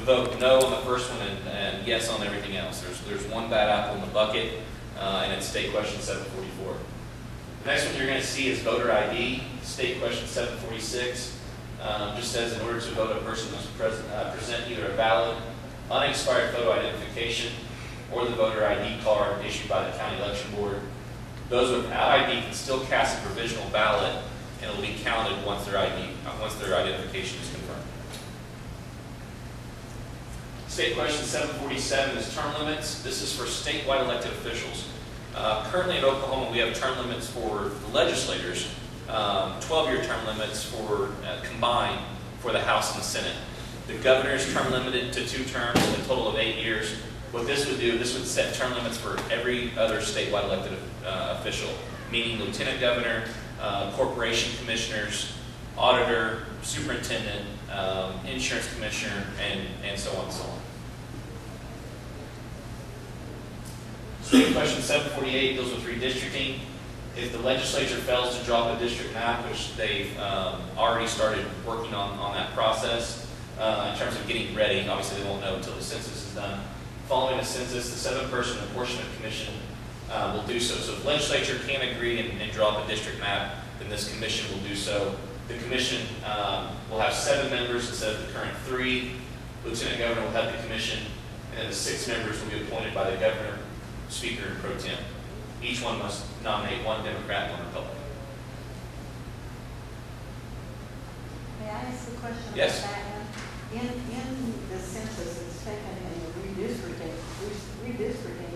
vote no on the first one and yes on everything else. There's one bad apple in the bucket, and it's State Question 744. The next one you're going to see is voter ID. State Question 746 just says in order to vote, a person must present either a valid, unexpired photo identification or the voter ID card issued by the county election board. Those without ID can still cast a provisional ballot, and it will be counted once their identification is confirmed. State Question 747 is term limits. This is for statewide elected officials. Currently in Oklahoma, we have term limits for the legislators, 12-year term limits for combined for the House and the Senate. The governor is term limited to 2 terms, a total of 8 years. What this would do, this would set term limits for every other statewide elected official, meaning lieutenant governor, corporation commissioners, auditor, superintendent, insurance commissioner, and so on and so on. State Question 748 deals with redistricting. If the legislature fails to draw up a district map, which they've already started working on that process, in terms of getting ready, obviously they won't know until the census is done. Following the census, the 7-person apportionment commission will do so. So if the legislature can agree and draw up a district map, then this commission will do so. The commission will have 7 members instead of the current 3. Lieutenant governor will have the commission, and then the 6 members will be appointed by the governor, speaker, and pro tem. Each one must nominate 1 Democrat and 1 Republican. May I ask a question Yes. about that one? In the census, it's taken in the redistricting,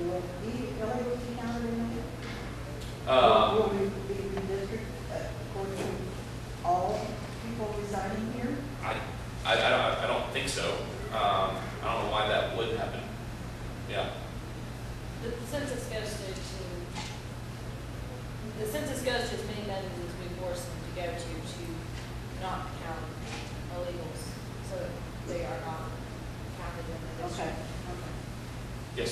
will LA be counted in it? Will we be redistricted according to all people residing here? I don't think so. I don't know why that would happen. Yeah. The census goes to as many methods as we force them to go to not count illegals, so they are not counted in the district. Okay. Yes.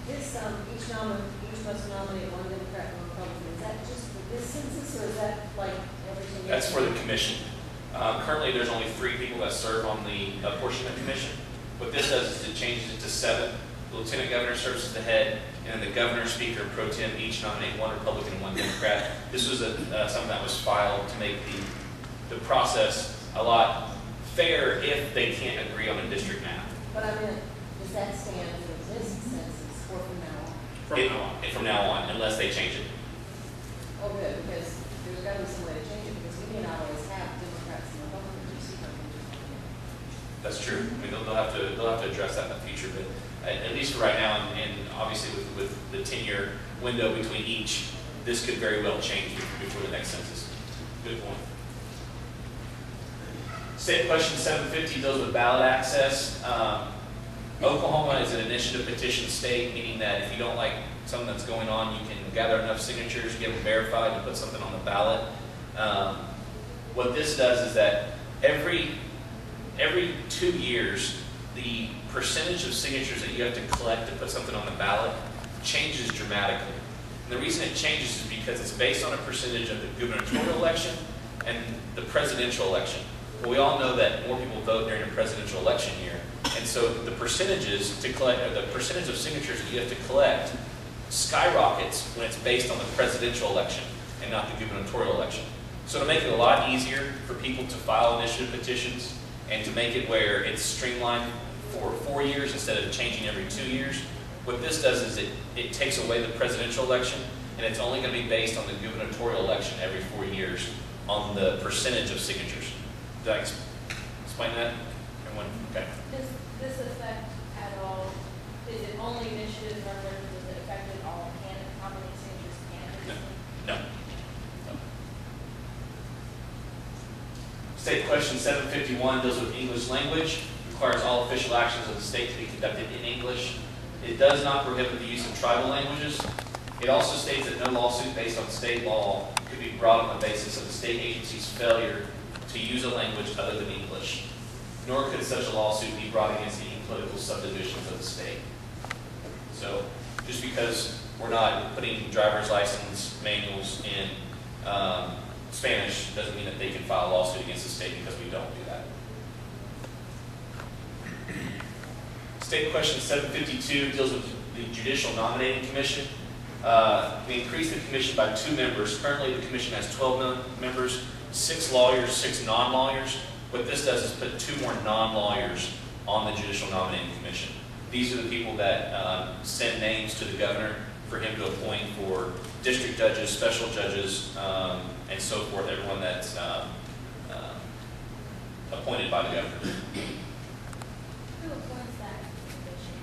This, each must nominate 1 Democrat and 1 Republican. Is that just for this census, or is that like everything? That's for the commission. Currently, there's only 3 people that serve on the apportionment commission. What this does is it changes it to 7. The lieutenant governor serves as the head, and then the governor, speaker, pro tem each nominate 1 Republican and 1 Democrat. This was something that was filed to make the process a lot fair if they can't agree on a district map. But I mean, does that stand for this census or from now on? From now on, unless they change it. Oh, good, because there's got to be some way to change it, because we may not always have Democrats and Republicans. You see how things That's true. I mean, they'll have to address that in the future, but at least for right now, and obviously with the 10-year window between each, this could very well change before the next census. Good point. State Question 750 deals with ballot access. Oklahoma is an initiative petition state, meaning that if you don't like something that's going on, you can gather enough signatures, get them verified, and put something on the ballot. What this does is that every 2 years, the percentage of signatures that you have to collect to put something on the ballot changes dramatically. And the reason it changes is because it's based on a percentage of the gubernatorial election and the presidential election. Well, we all know that more people vote during a presidential election year, and so the percentages to collect, or the percentage of signatures that you have to collect, skyrockets when it's based on the presidential election and not the gubernatorial election. So to make it a lot easier for people to file initiative petitions and to make it where it's streamlined for 4 years instead of changing every 2 years, what this does is it takes away the presidential election, and it's only going to be based on the gubernatorial election every 4 years on the percentage of signatures. Did I explain that? Everyone? Okay. Does this affect at all, is it only initiatives or does it affect all candidates, how many signatures candidates? No. State Question 751 deals with English language, requires all official actions of the state to be conducted in English. It does not prohibit the use of tribal languages. It also states that no lawsuit based on state law could be brought on the basis of the state agency's failure to use a language other than English, nor could such a lawsuit be brought against any political subdivisions of the state. So just because we're not putting driver's license manuals in Spanish doesn't mean that they can file a lawsuit against the state because we don't do that. State question 752 deals with the Judicial Nominating Commission. We increased the commission by 2 members. Currently, the commission has 12 members, 6 lawyers, 6 non-lawyers. What this does is put 2 more non-lawyers on the Judicial Nominating Commission. These are the people that send names to the governor for him to appoint for district judges, special judges, and so forth, everyone that's appointed by the governor. Who appoints that commission?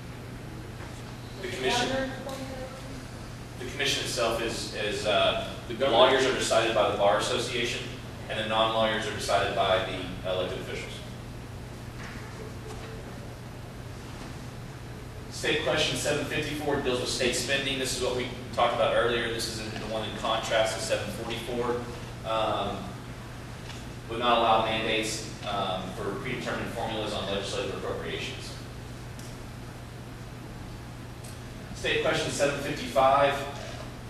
The Does commission- governor appoint those? The commission itself is the lawyers are decided by the Bar Association, and the non-lawyers are decided by the elected officials. State question 754 deals with state spending. This is what we talked about earlier. This is the one in contrast to 744. Would not allow mandates for predetermined formulas on legislative appropriations. State question 755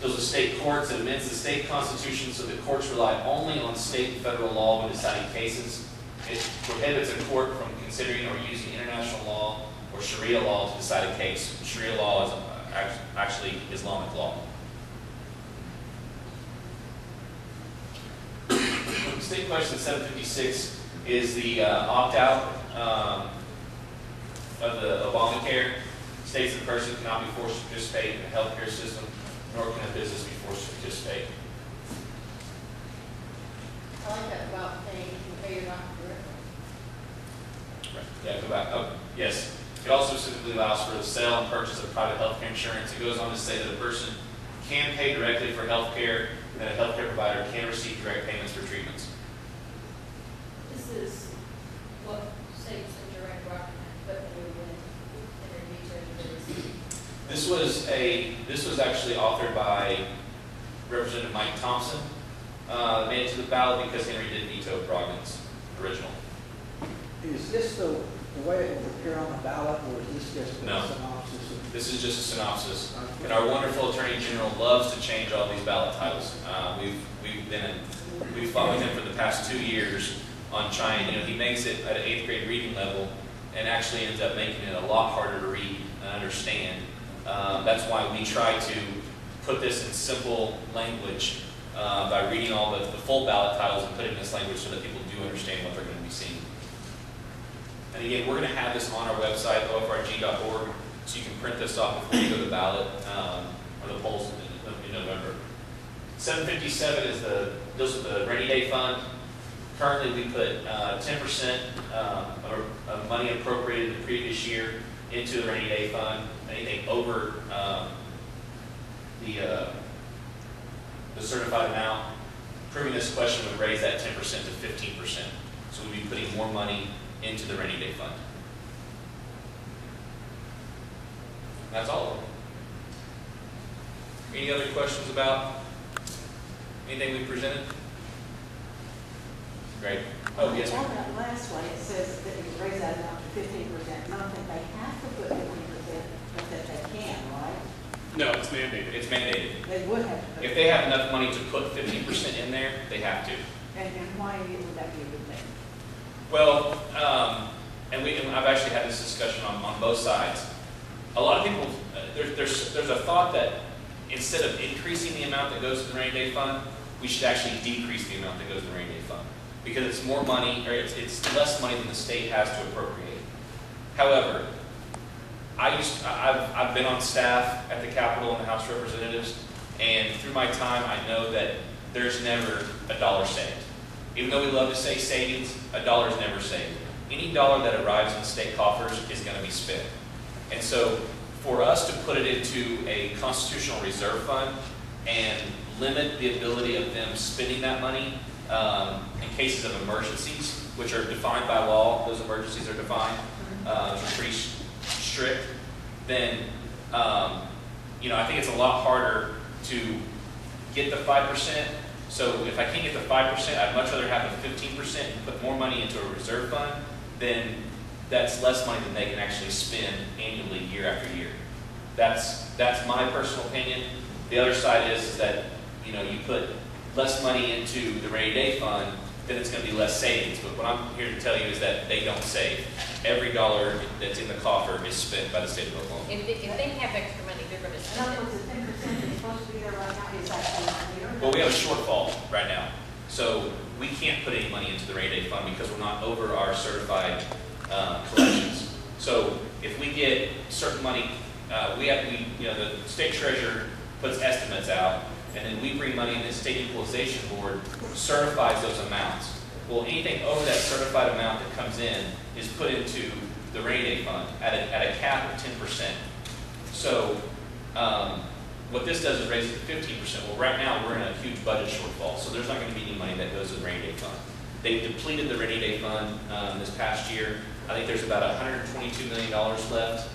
deals with state courts. It amends the state constitution so that courts rely only on state and federal law when deciding cases. It prohibits a court from considering or using international law or Sharia law to decide a case. Sharia law is actually Islamic law. State question 756 is the opt-out of the Obamacare. States that a person cannot be forced to participate in the healthcare system, nor can a business be forced to participate. I like that about paying, you can pay your doctor directly. Right. Yeah, go back. Oh, yes. It also specifically allows for the sale and purchase of private healthcare insurance. It goes on to say that a person can pay directly for healthcare, and that a healthcare provider can receive direct payments for treatments. This is what states the direct document, but they would enter detail. This was actually authored by Representative Mike Thompson. Made it to the ballot because Henry did veto Brogdon's original. Is this the way it will appear on the ballot, or is this just a No. synopsis of? This is just a synopsis. And our wonderful Attorney General loves to change all these ballot titles. We've fought with him for the past 2 years on trying, he makes it at an 8th grade reading level and actually ends up making it a lot harder to read and understand. That's why we try to put this in simple language by reading all the full ballot titles and putting it in this language so that people do understand what they're going to be seeing. And again, we're going to have this on our website, ofrg.org, so you can print this off before you go to the ballot or the polls in November. 757 deals with the rainy day fund. Currently, we put 10% of money appropriated the previous year into the rainy day fund. Anything over the certified amount, proving this question would raise that 10% to 15%. So we'd be putting more money into the rainy day fund. That's all of them. Any other questions about anything we presented? Great. Oh, yes, On ma'am. that last one, it says that you raise that amount to 15%, not that they have to put 15%, but that they can, right? No, it's mandated. It's mandated. They would have to put. If they have enough money to put 15% in there, they have to. And why would that be a good thing? Well, and I've actually had this discussion on both sides. A lot of people, there's a thought that instead of increasing the amount that goes to the rainy day fund, we should actually decrease the amount that goes to the rainy day fund because it's more money, or it's less money than the state has to appropriate. However, I've been on staff at the Capitol and the House of Representatives, and through my time, I know that there's never a dollar saved. Even though we love to say savings, a dollar is never saved. Any dollar that arrives in the state coffers is going to be spent. And so for us to put it into a constitutional reserve fund and limit the ability of them spending that money in cases of emergencies, which are defined by law, those emergencies are defined, which are pretty strict, then I think it's a lot harder to get the 5%. So if I can't get the 5%, I'd much rather have the 15% and put more money into a reserve fund. Then that's less money than they can actually spend annually, year after year. That's my personal opinion. The other side is that you put less money into the rainy day fund, then it's going to be less savings. But what I'm here to tell you is that they don't save. every dollar that's in the coffer is spent by the state of Oklahoma. If they have extra money, they're gonna In spend other it. words, the 10% that's supposed to be there right now is actually clear. Well, we have a shortfall right now, so we can't put any money into the rainy day fund because we're not over our certified collections. So if we get certain money, the state treasurer puts estimates out, and then we bring money in, the state equalization board certifies those amounts. Well, anything over that certified amount that comes in is put into the rainy day fund at a cap of 10%. So what this does is raise it to 15%. Well, right now we're in a huge budget shortfall, so there's not going to be any money that goes to the rainy day fund. They depleted the rainy day fund this past year. I think there's about $122 million left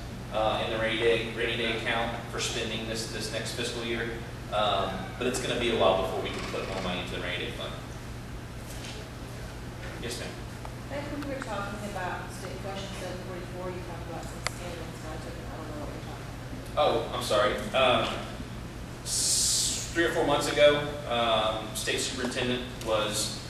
in the rainy day account for spending this next fiscal year. But it's going to be a while before we can put more money into the rainy day fund. Yes, ma'am. Back when we were talking about state question 744, you talked about some scandals, so I don't know what we're talking about. Oh, I'm sorry. 3 or 4 months ago, state superintendent was,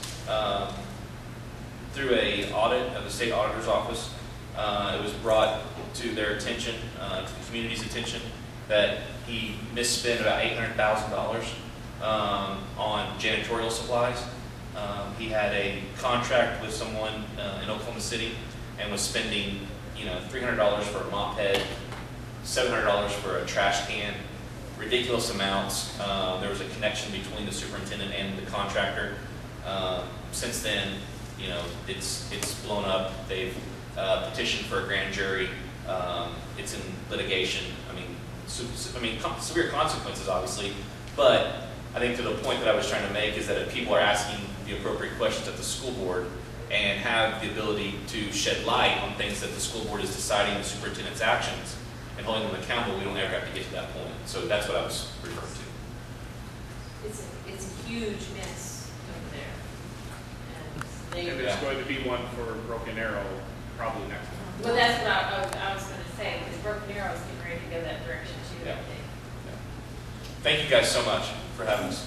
through a audit of the state auditor's office, it was brought to their attention, to the community's attention, that he misspent about $800,000 on janitorial supplies. He had a contract with someone in Oklahoma City and was spending, $300 for a mop head, $700 for a trash can, ridiculous amounts. There was a connection between the superintendent and the contractor. Since then, it's blown up. They've petitioned for a grand jury. It's in litigation. Severe consequences, obviously, but I think to the point that I was trying to make is that if people are asking the appropriate questions at the school board and have the ability to shed light on things that the school board is deciding the superintendent's actions and holding them accountable, we don't ever have to get to that point. So that's what I was referring to. It's a huge mess over there. And And they, there's going to be one for Broken Arrow probably next month. well, that's what I was gonna say, because Broken Arrow is getting ready to go that direction too, I Yeah. think. Thank you guys so much for having us.